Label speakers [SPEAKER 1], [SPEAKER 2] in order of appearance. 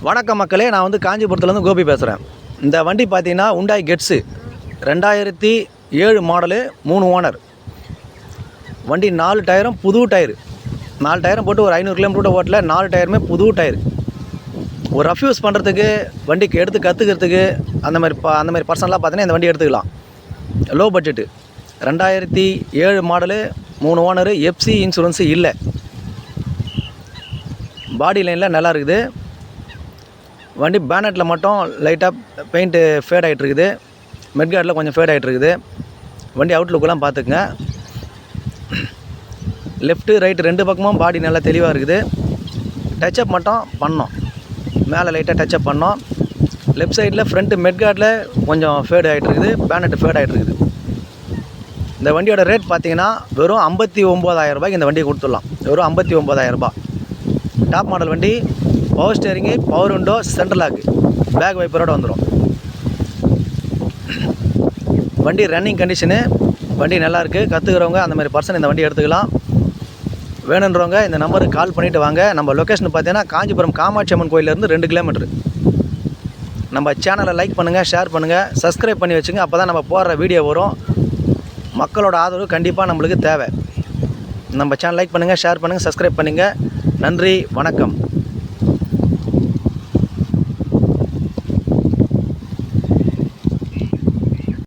[SPEAKER 1] வணக்கம் மக்களே, நான் வந்து காஞ்சிபுரத்துலேருந்து கோபி பேசுகிறேன். இந்த வண்டி பார்த்தீங்கன்னா உண்டாய் கெட்ஸு 2007 மாடலு, 3 ஓனர். வண்டி 4 டயரும் புது டயரு. 4 டயரும் போட்டு ஒரு 500 கிலோமீட்டர் ஓட்டல. 4 டயருமே புது டயரு. ஒரு ரஃப்யூஸ் பண்ணுறதுக்கு, வண்டிக்கு எடுத்து கற்றுக்கிறதுக்கு அந்த மாதிரி பர்சனலாக பார்த்தீங்கன்னா இந்த வண்டி எடுத்துக்கலாம். Low budget 2007 model, 3 owner, FC insurance இல்லை. பாடி லைனில் நல்லா இருக்குது. வண்டி பேனட்டில் மட்டும் லைட்டாக பெயிண்ட்டு ஃபேட் ஆகிட்டு இருக்குது. மெட்கார்டில் கொஞ்சம் ஃபேட் ஆகிட்டு இருக்குது. வண்டி அவுட்லுக்கெல்லாம் பார்த்துக்குங்க. லெஃப்ட்டு ரைட்டு 2 பக்கமும் பாடி நல்லா தெளிவாக இருக்குது. டச்சப் மட்டும் பண்ணோம், மேலே லைட்டாக டச்சப் பண்ணோம். லெஃப்ட் சைடில் ஃப்ரண்ட்டு மெட்கார்டில் கொஞ்சம் ஃபேட் ஆகிட்டு இருக்குது. பேனட்டு ஃபேட் ஆகிட்டு இருக்குது. இந்த வண்டியோட ரேட் பார்த்தீங்கன்னா வெறும் 59,000 ரூபாய்க்கு இந்த வண்டியை கொடுத்துடலாம். வெறும் 59,000 ரூபாய். டாப் மாடல் வண்டி. Power steering, power window, central lock, back வைப்பரோடு வந்துடும். வண்டி ரன்னிங் கண்டிஷனு. வண்டி நல்லாயிருக்கு. கற்றுக்கிறவங்க அந்த மாதிரி பர்சன் இந்த வண்டி எடுத்துக்கலாம். வேணுன்றவங்க இந்த நம்பருக்கு கால் பண்ணிவிட்டு வாங்க. நம்ம லொக்கேஷன் பார்த்தீங்கன்னா காஞ்சிபுரம் காமாட்சி அம்மன் கோயிலேருந்து 2 கிலோமீட்ரு. நம்ம சேனலை லைக் பண்ணுங்கள், ஷேர் பண்ணுங்கள், சப்ஸ்கிரைப் பண்ணி வச்சுங்க. அப்போ தான் நம்ம போடுற வீடியோ வரும். மக்களோட ஆதரவு கண்டிப்பாக நம்மளுக்கு தேவை. நம்ம சேனல் லைக் பண்ணுங்கள், ஷேர் பண்ணுங்கள், சப்ஸ்கிரைப் பண்ணுங்கள். நன்றி, வணக்கம்.